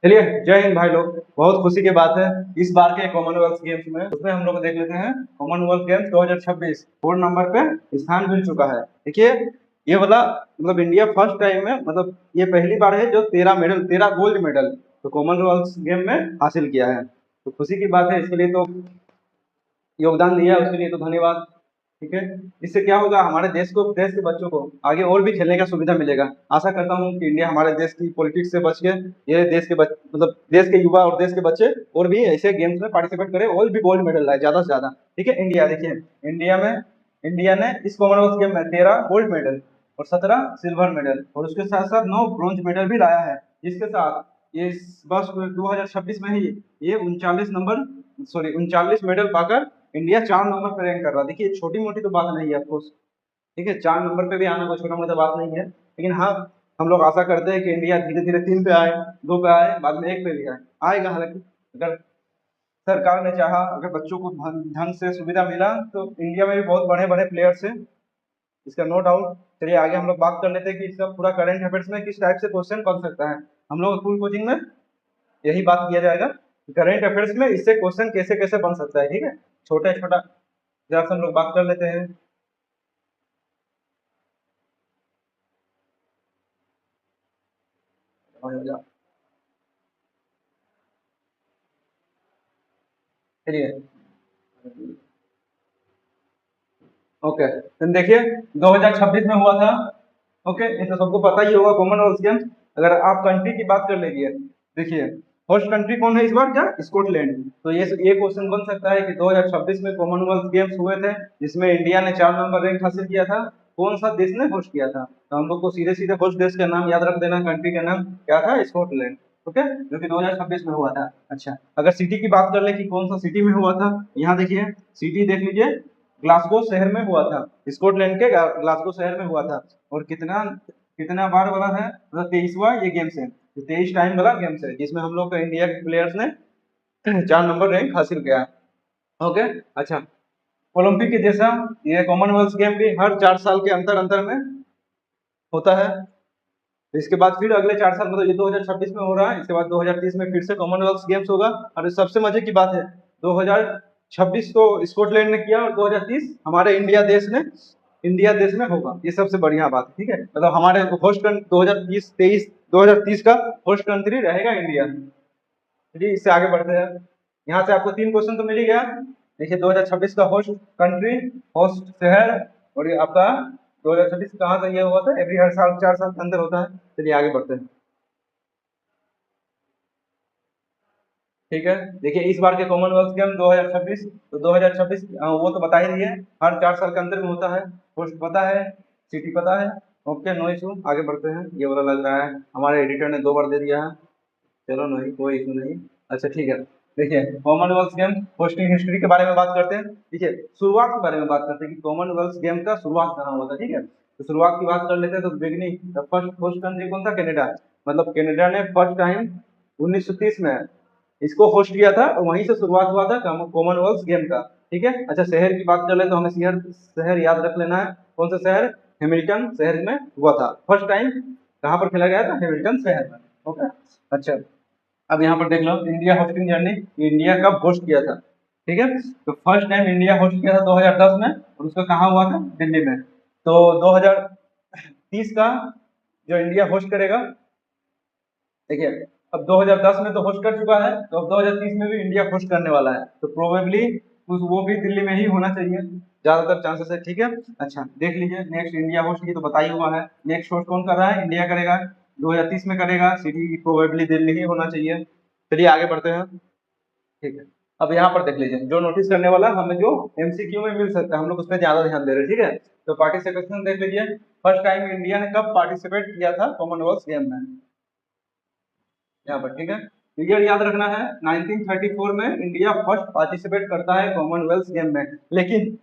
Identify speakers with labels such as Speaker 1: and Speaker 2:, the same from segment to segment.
Speaker 1: चलिए, जय हिंद भाई लोग। बहुत खुशी की बात है, इस बार के कॉमनवेल्थ गेम्स में उसमें हम लोग देख लेते हैं। कॉमनवेल्थ गेम्स 2026 4 नंबर पे स्थान मिल चुका है। देखिए, ये वाला मतलब इंडिया फर्स्ट टाइम में, मतलब ये पहली बार है जो 13 गोल्ड मेडल तो कॉमनवेल्थ गेम में हासिल किया है। तो खुशी की बात है, इसके लिए तो योगदान दिया है, उसके लिए तो धन्यवाद। ठीक है, इससे क्या होगा, हमारे देश के बच्चों को आगे और भी खेलने का सुविधा मिलेगा। आशा करता हूँ कि इंडिया हमारे देश की पॉलिटिक्स से बच के ये मतलब देश के युवा और देश के बच्चे और भी ऐसे गेम्स में पार्टिसिपेट करें और भी गोल्ड मेडल लाए ज्यादा से ज्यादा। ठीक है, इंडिया देखिए, इंडिया ने इस कॉमनवेल्थ गेम में 13 गोल्ड मेडल और 17 सिल्वर मेडल और उसके साथ साथ 9 ब्रॉन्ज मेडल भी लाया है। जिसके साथ ये बस 2026 में ही ये 39 मेडल पाकर इंडिया 4 नंबर पर रैंक कर रहा है। देखिए, छोटी मोटी तो बात नहीं है ऑफकोर्स। ठीक है, 4 नंबर पे भी आना कोई छोटा मोटा बात नहीं है, लेकिन हाँ, हम लोग आशा करते हैं कि इंडिया धीरे धीरे 3 पे आए, 2 पे आए, बाद में 1 पे भी आएगा। हालांकि अगर सरकार ने चाहा, अगर बच्चों को ढंग से सुविधा मिला तो इंडिया में भी बहुत बड़े बड़े प्लेयर्स हैं, इसका नो डाउट। चलिए आगे हम लोग बात कर लेते हैं कि इसका पूरा करंट अफेयर्स में किस टाइप से क्वेश्चन बन सकता है। हम लोग स्कूल कोचिंग में यही बात किया जाएगा, करंट अफेयर्स में इससे क्वेश्चन कैसे कैसे बन सकता है। ठीक है, छोटा छोटा जरा हम लोग बात कर लेते हैं। चलिए, ओके, तो देखिए 2026 में हुआ था। ओके, ये तो सबको पता ही होगा कॉमनवेल्थ गेम्स। अगर आप कंट्री की बात कर लीजिए, देखिए होस्ट कंट्री कौन है इस बार, क्या स्कॉटलैंड। तो ये क्वेश्चन बन सकता है कि 2026 में कॉमनवेल्थ गेम्स हुए थे जिसमें इंडिया ने 4 नंबर रैंक हासिल किया था, कौन सा देश ने होस्ट किया था। तो हम लोग को सीधे सीधे होस्ट देश का नाम याद रख देना, कंट्री का नाम क्या था, स्कॉटलैंड। ओके, जो कि 2026 में हुआ था। अच्छा, अगर सिटी की बात कर ले कि कौन सा सिटी में हुआ था, यहाँ देखिए सिटी देख लीजिए, ग्लासगो शहर में हुआ था, स्कॉटलैंड के ग्लासगो शहर में हुआ था। और कितना कितना बार वाला है, मतलब 23वां ये गेम्स है, 23 टाइम वाला गेम्स है जिसमें हम लोग का इंडिया के प्लेयर्स ने 4 नंबर रैंक हासिल किया है। ओके, अच्छा, ओलंपिक के जैसा ये कॉमनवेल्थ गेम भी हर 4 साल के अंतर अंतर में होता है। इसके बाद फिर अगले 4 साल, मतलब ये 2026 में हो रहा है, इसके बाद 2030 में फिर से कॉमनवेल्थ गेम्स होगा। और सबसे मजे की बात है, 2026 तो स्कॉटलैंड ने किया और 2030 हमारे इंडिया देश में होगा। ये सबसे बढ़िया बात है। ठीक है, मतलब हमारे होस्ट 2030 का होस्ट कंट्री रहेगा इंडिया। चलिए इससे आगे बढ़ते हैं। यहाँ से आपको 3 क्वेश्चन तो मिल ही गया। देखिए 2026 का होस्ट कंट्री, होस्ट शहर, और ये आपका 2026 कहाँ से ये हुआ था, एवरी हर साल 4 साल के अंदर होता है। चलिए आगे बढ़ते हैं। ठीक है, देखिए इस बार के कॉमनवेल्थ गेम 2026, तो 2026 वो तो बता ही दिए, हर 4 साल के अंदर में होता है। होस्ट पता है, सिटी पता है। ओके, नो इशू, आगे बढ़ते हैं। ये वाला लग रहा है हमारे एडिटर ने 2 बार दे दिया है। चलो, नहीं कोई इशू नहीं। अच्छा ठीक है, देखिए कॉमनवेल्थ गेम होस्टिंग हिस्ट्री के बारे में बात करते हैं। देखिए शुरुआत के बारे में बात करते हैं कि कॉमनवेल्थ गेम का शुरुआत कहाँ हुआ था। ठीक है, तो शुरुआत की बात कर लेते हैं। तो बिगनिंग फर्स्ट होस्ट कंट्री कौन था, कनाडा। मतलब कनाडा ने फर्स्ट टाइम 1930 में इसको होस्ट किया था और वहीं से शुरुआत हुआ था कॉमनवेल्थ गेम का। ठीक है, अच्छा शहर की बात कर ले तो हमें शहर शहर याद रख लेना है। कौन सा शहर, हैमिल्टन शहर में हुआ था फर्स्ट टाइम। कहाँ पर खेला गया था, हैमिल्टन शहर में। ओके, अच्छा, अब यहाँ पर देख लो इंडिया होस्टिंग जर्नी, इंडिया कब होस्ट किया था। ठीक है, तो फर्स्ट टाइम इंडिया होस्ट किया था 2010 में, और उसका कहाँ हुआ था, दिल्ली में। तो 2030 का जो इंडिया होस्ट करेगा, देखिए अब 2010 में तो होस्ट कर चुका है, तो अब 2030 में भी इंडिया होस्ट करने वाला है, तो प्रोबेबली वो भी दिल्ली में ही होना चाहिए, ज्यादातर चांसेस है। ठीक है, अच्छा देख लीजिए, नेक्स्ट इंडिया होस्ट की तो बता ही हुआ है, नेक्स्ट होस्ट कौन कर रहा है, इंडिया करेगा, 2030 में करेगा, सिटी प्रोबेबली दिल्ली ही होना चाहिए। चलिए आगे बढ़ते हैं। ठीक है, अब यहाँ पर देख लीजिए, जो नोटिस करने वाला हमें जो एमसीक्यू में मिल सकता है, हम लोग उस पर ज्यादा ध्यान दे रहे हैं। ठीक है, तो पार्टिसिपेशन देख लीजिए, फर्स्ट टाइम इंडिया ने कब पार्टिसिपेट किया था कॉमनवेल्थ गेम में, यहाँ पर। ठीक है, ईयर याद रखना है, 1934 में इंडिया फर्स्ट पार्टिसिपेट करता है कॉमनवेल्थ गेम में, लेकिन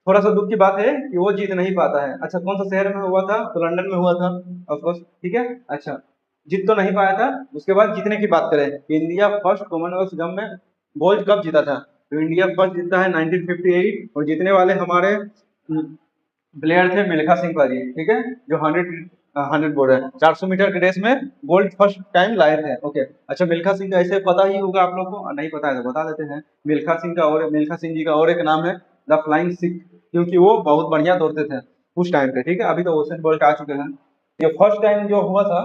Speaker 1: थोड़ा सा दुख की बात है कि वो जीत नहीं पाता है। अच्छा, कौन सा शहर में हुआ था, तो लंदन में हुआ था ऑफकोर्स। ठीक है, अच्छा, जीत तो नहीं पाया था। उसके बाद जीतने की बात करें, इंडिया फर्स्ट कॉमनवेल्थ गेम में गोल्ड कब जीता था, तो इंडिया फर्स्ट जीता है 1958, और जीतने वाले हमारे प्लेयर थे मिल्खा सिंह पाजी। ठीक है, जो 100 100 बोल रहे हैं, 400 मीटर के रेस में गोल्ड फर्स्ट टाइम लाए थे। ओके, अच्छा मिल्खा सिंह का ऐसे पता ही होगा आप लोग को, नहीं पता है तो बता देते हैं। मिल्खा सिंह जी का और एक नाम है द फ्लाइंग सिख, क्योंकि वो बहुत बढ़िया दौड़ते थे उस टाइम पे। ठीक है, अभी तो ओशन बोल्ट आ चुके हैं। ये फर्स्ट टाइम जो हुआ था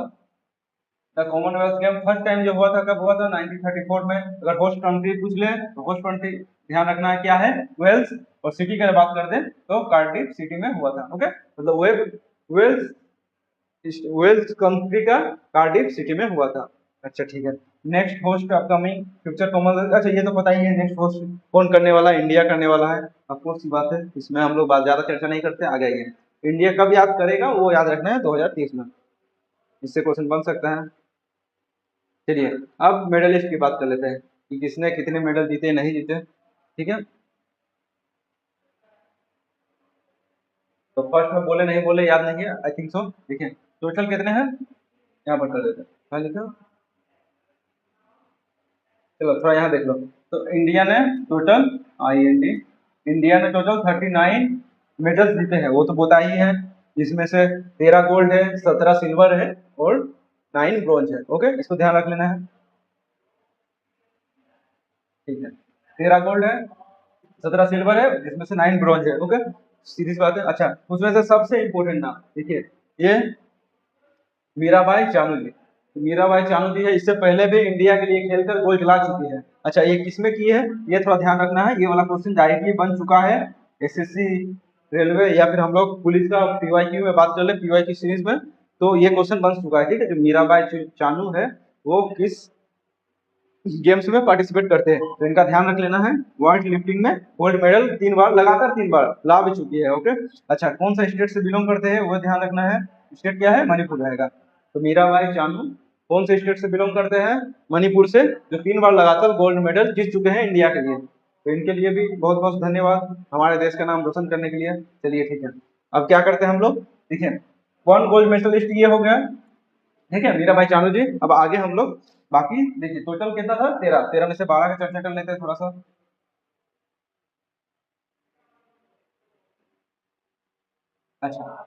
Speaker 1: the Commonwealth game, first time जो हुआ था कब हुआ था? 1934 में। अगर होस्ट कंट्री पूछ ले तो होस्ट कंट्री ध्यान रखना है क्या है? वेल्स। और सिटी की बात करते हैं तो कार्डिफ सिटी में हुआ था। ओके, मतलब वेल्स वेल्स कंट्री का कार्डिफ सिटी में हुआ था। अच्छा ठीक है, next host upcoming future Commonwealth, अच्छा ये तो पता ही है नेक्स्ट होस्ट कौन करने वाला है? इंडिया करने वाला है, ऑफकोर्स सी बात है, इसमें हम लोग ज्यादा चर्चा नहीं करते, आगे आइए। इंडिया कब याद करेगा वो याद रखना है, 2030 में, इससे क्वेश्चन बन सकता है। चलिए अब मेडलिस्ट की बात कर लेते हैं कि किसने कितने मेडल जीते नहीं जीते। ठीक है, तो फर्स्ट में बोले नहीं बोले याद नहीं है, आई थिंक सो। देखिए टोटल कितने हैं, यहाँ पर कर देते हैं, हाँ लिखो, चलो थोड़ा यहाँ देख लो। तो इंडिया ने टोटल IND, इंडिया ने टोटल 39 मेडल्स जीते हैं, वो तो पता ही है। इसमें से 13 गोल्ड है, 17 सिल्वर है और 9 ब्रॉन्ज है। ओके, इसको ध्यान रख लेना है। ठीक है, 13 गोल्ड है, 17 सिल्वर है, जिसमें से 9 ब्रॉन्ज है। ओके, सीधी सी बात है। अच्छा, उसमें से सबसे इंपॉर्टेंट नाम देखिए, ये मीराबाई चानू जी। तो मीराबाई चानू जी है, इससे पहले भी इंडिया के लिए खेलकर गोल्ड ला चुकी है। अच्छा, ये किसमें की है ये थोड़ा ध्यान रखना है, ये वाला क्वेश्चन डायरेक्टली बन चुका है SSC, रेलवे या फिर हम लोग पुलिस का PYQ में बात कर ले, PYQ सीरीज में, तो ये क्वेश्चन बन चुका है। ठीक है, जो मीराबाई चानू है वो किस गेम्स में पार्टिसिपेट करते हैं, तो इनका ध्यान रख लेना है। वेट लिफ्टिंग में गोल्ड मेडल 3 बार, लगातार 3 बार ला भी चुकी है। ओके, अच्छा कौन सा स्टेट से बिलोंग करते हैं वो ध्यान रखना है, स्टेट क्या है? मणिपुर रहेगा। तो मीराबाई चानू कौन से स्टेट से बिलोंग करते हैं? मणिपुर से, जो 3 बार लगातार गोल्ड मेडल जीत चुके हैं इंडिया के लिए। तो इनके लिए भी बहुत बहुत धन्यवाद, हमारे देश का नाम रोशन करने के लिए। चलिए ठीक है, अब क्या करते हैं हम लोग, देखिए वन गोल्ड मेडलिस्ट ये हो गया। ठीक है, मीरा भाई चानू जी। अब आगे हम लोग बाकी देखिए, टोटल कितना था? 13, 13 में से 12 का चर्चा कर लेते हैं थोड़ा सा। अच्छा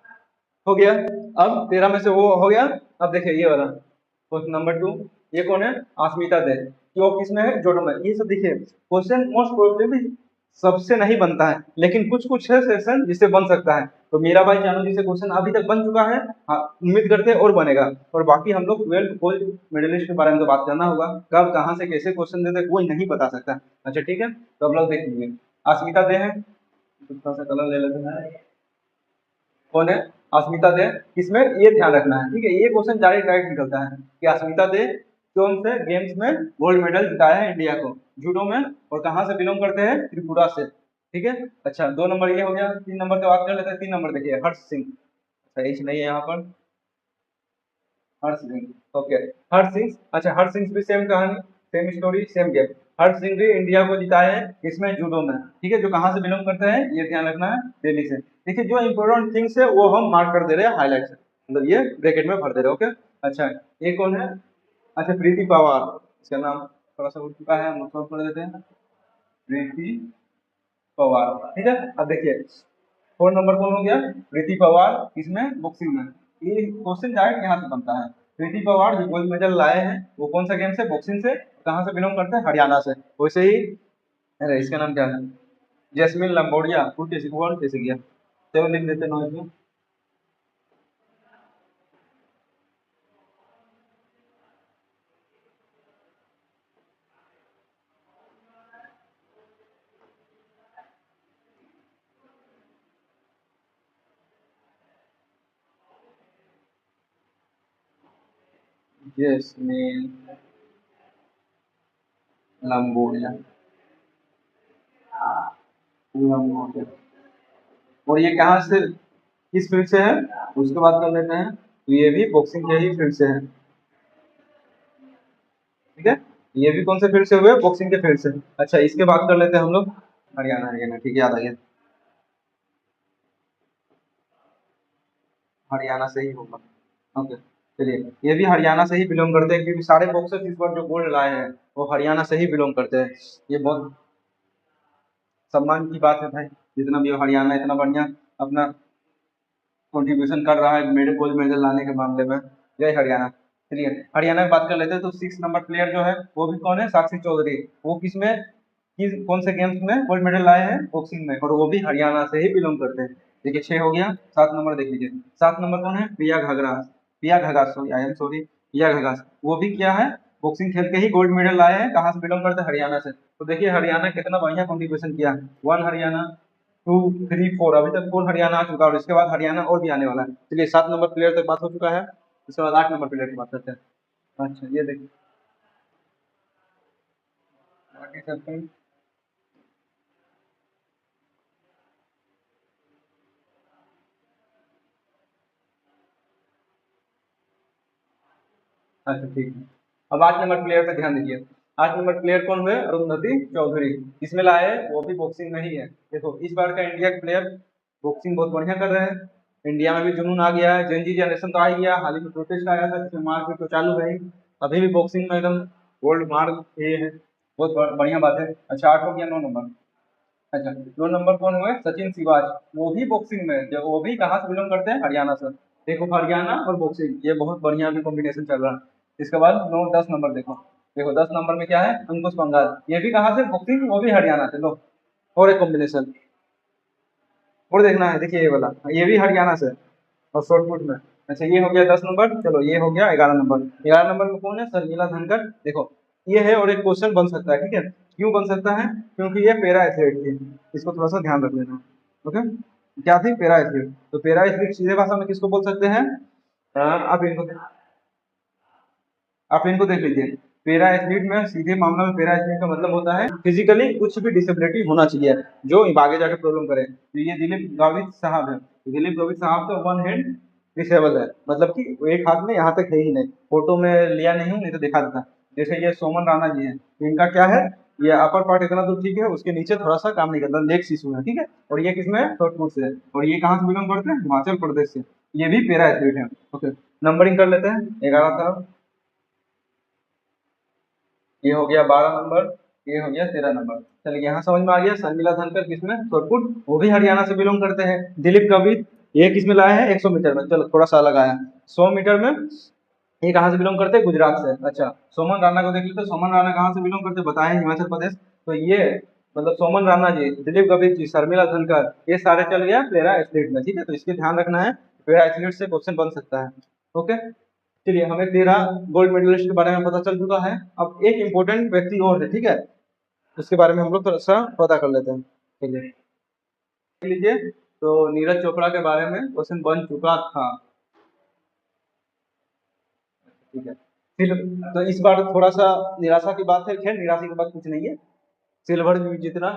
Speaker 1: हो गया, अब 13 में से वो हो गया। अब देखिए ये वाला क्वेश्चन नंबर 2, ये कौन है? आस्मिता दे, कि वो किसमें है? जोडो में। ये सब देखिए क्वेश्चन मोस्ट प्रोबेबली सबसे नहीं बनता है, लेकिन कुछ कुछ है सेक्शन जिससे बन सकता है। तो मीराबाई चानू जी से क्वेश्चन अभी तक बन चुका है, हाँ, उम्मीद करते हैं और बनेगा। और बाकी हम लोग 12 गोल्ड मेडलिस्ट के बारे में तो बात करना होगा, कब कहाँ से कैसे क्वेश्चन देते कोई नहीं बता सकता। अच्छा ठीक है, तो अब लोग देख लीजिए, आस्मिता दे है, तो थोड़ा सा कलर ले लेते हैं। कौन है? अस्मिता दे, किसमें? ये ध्यान रखना है। ठीक है, ये क्वेश्चन डायरेक्ट डायरेक्ट निकलता है कि अस्मिता दे कौन से गेम्स में गोल्ड मेडल जिताया है इंडिया को, जूडो में, और कहाँ से बिलोंग करते हैं? त्रिपुरा से। ठीक है, अच्छा 2 नंबर ये हो गया। 3 नंबर की बात कर लेते हैं। 3 नंबर देखिए, हर्ष सिंह। अच्छा एच नहीं है यहाँ पर, हर्ष सिंह। ओके, हर्ष सिंह, अच्छा हर्ष सिंह भी सेम कहानी, same story, same game. Harsh Singh भी इंडिया को जिताए हैं इसमें, जूडो में। ठीक है, जो कहाँ से बिलोंग करते हैं ये ध्यान रखना है, दिल्ली से। देखिए जो इंपॉर्टेंट थिंग्स है वो हम मार्क कर दे रहे हैं हाईलाइट से, मतलब ये ब्रैकेट में भर दे रहे हैं। ओके, अच्छा ये कौन है? अच्छा प्रीति पवार, इसका नाम थोड़ा सा उठ चुका है, हम उसको पढ़ देते हैं, प्रीति पवार। ठीक है, अब देखिए 4 नंबर कौन हो गया? प्रीति पवार, इसमें बॉक्सिंग में। ये क्वेश्चन डायरेक्ट यहाँ से बनता है। प्रीति पवार जो गोल्ड मेडल लाए हैं वो कौन सा गेम से? बॉक्सिंग से। कहाँ से बिलोंग करते हैं? हरियाणा से। वैसे ही, अरे इसका नाम क्या है? जैस्मिन लंबोड़िया, फुल कैसे हुआ, कैसे गया? चलो लिख देते हैं नोट में। जैस्मिन लंबोड़िया, लंबोड़िया। और ये कहाँ से, किस फील्ड से है उसके बात कर लेते हैं। तो ये भी बॉक्सिंग के ही फील्ड से है। ठीक है, ये भी कौन से फील्ड से हुए? बॉक्सिंग के फील्ड से। अच्छा इसके बात कर लेते हैं हम लोग, हरियाणा, हरियाणा ठीक है, याद आ गया, हरियाणा से ही होगा। ओके, चलिए ये भी हरियाणा से ही बिलोंग करते हैं, क्योंकि सारे बॉक्सर्स इस बार जो गोल्ड लाए हैं वो हरियाणा से ही बिलोंग करते हैं। ये बहुत सम्मान की बात है भाई, जितना भी हो, हरियाणा इतना बढ़िया अपना कंट्रीब्यूशन कर रहा है मेडल गोल्ड मेडल लाने के मामले में। जय हरियाणा। चलिए हरियाणा की बात कर लेते हैं। तो 6 नंबर प्लेयर जो है वो भी कौन है, साक्षी चौधरी। वो किसमें कौन से गेम्स में गोल्ड मेडल लाए हैं, बॉक्सिंग में, और वो भी हरियाणा से ही बिलोंग करते हैं। देखिए 6 हो गया। 7 नंबर देख लीजिए। 7 नंबर कौन है, प्रिया घाघरास। प्रिया ghagras, sorry I am sorry, प्रिया घाघरास। वो भी क्या है, बॉक्सिंग खेल के ही गोल्ड मेडल लाए हैं। कहाँ से बिलोंग करते हैं, हरियाणा से। तो देखिए हरियाणा कितना बढ़िया कंट्रीब्यूशन किया। 1 हरियाणा, 2, 3, 4, अभी तक 4 हरियाणा आ चुका है, और इसके बाद हरियाणा और भी आने वाला है। चलिए 7 नंबर प्लेयर तक बात हो चुका है। इसके बाद 8 नंबर प्लेयर की बात करते हैं। अच्छा ये देखिए, आगे चलते हैं। अच्छा ठीक है। अब 8 नंबर प्लेयर पे ध्यान दीजिए। 8 नंबर प्लेयर कौन हुए, अरुंधति चौधरी। इसमें लाए हैं, वो भी बॉक्सिंग में ही है। देखो इस बार का इंडिया के प्लेयर बॉक्सिंग बहुत बढ़िया कर रहे हैं। इंडिया में भी जुनून आ गया है, जेनजी जनरेशन तो आ ही गया। हाल ही में प्रोटेस्ट आया था जिसमें मारपीट तो चालू रही। अभी भी बॉक्सिंग में एकदम गोल्ड मार्क ये है, बहुत बढ़िया बात है। अच्छा 8 हो गया। 9 नंबर। अच्छा 2 नंबर कौन हुए, सचिन सिवाज। वो भी बॉक्सिंग में, जो वो भी कहाँ से बिलोंग करते हैं, हरियाणा से। देखो हरियाणा और बॉक्सिंग ये बहुत बढ़िया अभी कॉम्बिनेशन चल रहा है। इसके बाद 9 10 नंबर देखो। देखो 10 नंबर में क्या है, अंकुश पंगाल। ये भी कहाँ से, बॉक्सिंग, वो भी हरियाणा से। लो और एक कॉम्बिनेशन और देखना है। देखिए ये वाला, ये भी हरियाणा से और शॉर्टपुट में। अच्छा ये हो गया 10 नंबर। चलो ये हो गया 11 नंबर। 11 नंबर में कौन है, शर्मिला धनखड़। देखो ये है, और एक क्वेश्चन बन सकता है, ठीक है। क्यों बन सकता है, क्योंकि ये पैरा एथलीट थी। इसको थोड़ा सा ध्यान रख लेना। ओके, क्या थी, पैरा एथलीट। तो पैरा एथलीट सीधे भाषा में किसको बोल सकते हैं, आप इनको देख लीजिए। पैरा एथलीट में सीधे मामला में पैरा एथलीट का मतलब होता है फिजिकली कुछ भी डिसेबिलिटी होना चाहिए जो आगे जाके प्रॉब्लम करे। तो ये दिलीप गावित साहब है। दिलीप गावित साहब तो 1 हैंड डिसेबल है, मतलब कि एक हाथ में यहाँ तक है ही नहीं। फोटो में लिया नहीं हूँ, नहीं तो दिखा देता। जैसे ये सोमन राणा जी है, तो इनका क्या है, ये अपर पार्ट इतना तो ठीक है, उसके नीचे थोड़ा सा काम नहीं करता, लेग इशू है, ठीक है। और ये किसमें, शॉर्टपुट से है। और ये कहाँ से बिलोंग करते हैं, हिमाचल प्रदेश से। ये भी पैरा एथलीट है। ओके, नंबरिंग कर लेते हैं। 11 था, ये हो गया 12 नंबर, ये हो गया 13 नंबर। चलिए यहाँ समझ में आ गया। शर्मिला धनखड़ किसमें, शॉटपुट, वो भी हरियाणा से बिलोंग करते हैं। दिलीप कवित ये किसमें लाया है, 100 मीटर में। चलो थोड़ा सा अलग आया। 100 मीटर में ये कहाँ से बिलोंग करते हैं, गुजरात से। अच्छा सोमन राणा को देख लेते हैं। सोमन राणा कहाँ से बिलोंग करते हैं, बताए हिमाचल प्रदेश। तो ये मतलब सोमन राणा जी, दिलीप कवित जी, शर्मिला धनखड़, ये सारे चल गया पैरा एथलीट में, ठीक है। तो इसके ध्यान रखना है, पैरा एथलीट से क्वेश्चन बन सकता है। ओके, चलिए हमें 13 गोल्ड मेडलिस्ट के बारे में पता चल चुका है। अब एक इम्पोर्टेंट व्यक्ति और है, ठीक है, उसके बारे में हम लोग थोड़ा सा पता कर लेते हैं। चलिए देख लीजिए। तो नीरज चोपड़ा के बारे में क्वेश्चन बन चुका था, ठीक है। फिर तो इस बार थोड़ा सा निराशा की बात है, खैर निराशा की बात कुछ नहीं है। सिल्वर जीतना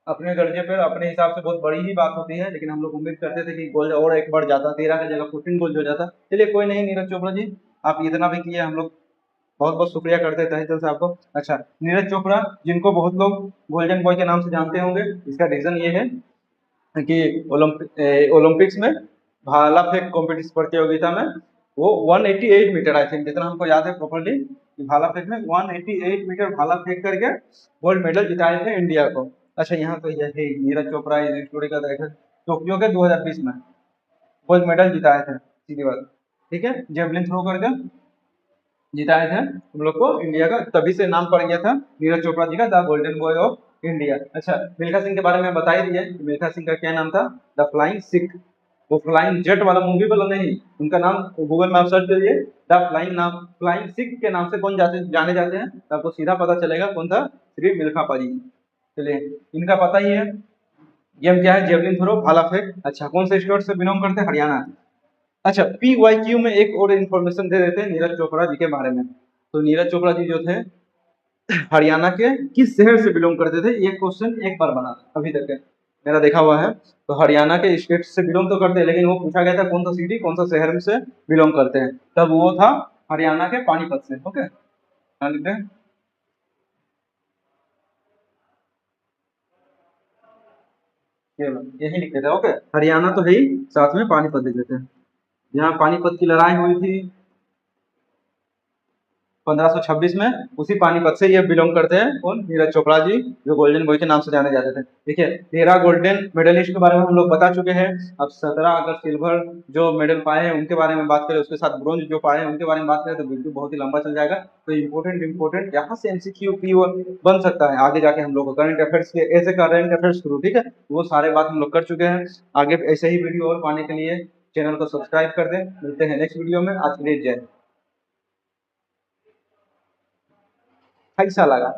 Speaker 1: अपने दर्जे पर अपने हिसाब से बहुत बड़ी ही बात होती है, लेकिन हम लोग उम्मीद करते थे कि गोल्ड और एक बढ़ जाता, 13 की जगह 14 गोल्ड हो जाता। चलिए कोई नहीं, नीरज चोपड़ा जी आप इतना भी किए, हम लोग बहुत बहुत शुक्रिया करते हैं तहे दिल से आपको। अच्छा नीरज चोपड़ा, जिनको बहुत लोग गोल्डन बॉय के नाम से जानते होंगे, इसका रीजन ये है कि ओलंपिक्स में भाला फेंक कॉम्पिटिशन प्रतियोगिता में वो 188 मीटर, आई थिंक जितना हमको याद है प्रॉपरली, भाला फेंक में 188 मीटर भाला फेंक करके गोल्ड मेडल जिताए थे इंडिया को। अच्छा यहाँ तो यही नीरज चोपड़ा इस स्टोरी का देखा, टोक्यो के 2020 में गोल्ड मेडल जिताए थे, सीधी बात, ठीक है। जेवलिन थ्रो करके जिताए थे हम लोग को इंडिया का, तभी से नाम पड़ गया था नीरज चोपड़ा जी का the golden boy of India. अच्छा मिल्खा सिंह के बारे में बता ही दिए, मिल्खा सिंह का क्या नाम था, द फ्लाइंग सिख। वो फ्लाइंग जेट वाला मूवी वाला नहीं, उनका नाम गूगल में आप सर्च करिए, द फ्लाइंग नाम, फ्लाइंग सिख के नाम से कौन जाने जाते हैं, तो आपको सीधा पता चलेगा कौन था, श्री मिल्खा पाजी। चलिए इनका पता ही है, गेम क्या है, जेवलिन थ्रो, भाला फेंक। अच्छा कौन से स्टेट से बिलोंग करते हैं, हरियाणा। अच्छा PYQ में एक और इन्फॉर्मेशन दे देते हैं नीरज चोपड़ा जी के बारे में। तो नीरज चोपड़ा जी जो थे हरियाणा के किस शहर से बिलोंग करते थे, ये क्वेश्चन एक बार बना अभी तक है, मेरा देखा हुआ है। तो हरियाणा के स्टेट से बिलोंग तो करते हैं, लेकिन वो पूछा गया था कौन सा सिटी, कौन सा शहर से बिलोंग करते हैं, तब वो था हरियाणा के पानीपत से। ओके ध्यान लिखते हैं, यही लिखते थे। ओके हरियाणा तो है ही, साथ में पानीपत लिख देते हैं। यहाँ पानीपत की लड़ाई हुई थी, 1526 में उसी पानीपत से ये बिलोंग करते हैं। कौन? नीरज चोपड़ा जी, जो गोल्डन बॉय के नाम से जाने जाते थे। देखिए 13 गोल्डन मेडलिस्ट के बारे में हम लोग बता चुके हैं। अब 17 अगर सिल्वर जो मेडल पाए हैं उनके बारे में बात करें, उसके साथ ब्रोंज जो पाए हैं उनके बारे में बात करें तो वीडियो बहुत ही लंबा चल जाएगा। तो इंपोर्टेंट यहाँ से एमसीक्यू पी बन सकता है आगे जाके हम लोग को करंट अफेयर्स के, ऐसे करंट अफेयर्स थ्रू, ठीक है। वो सारे बात हम लोग कर चुके हैं। आगे ऐसे ही वीडियो और पाने के लिए चैनल को सब्सक्राइब कर दें। मिलते हैं नेक्स्ट वीडियो में। आज के लिए जय। कैसा लगा?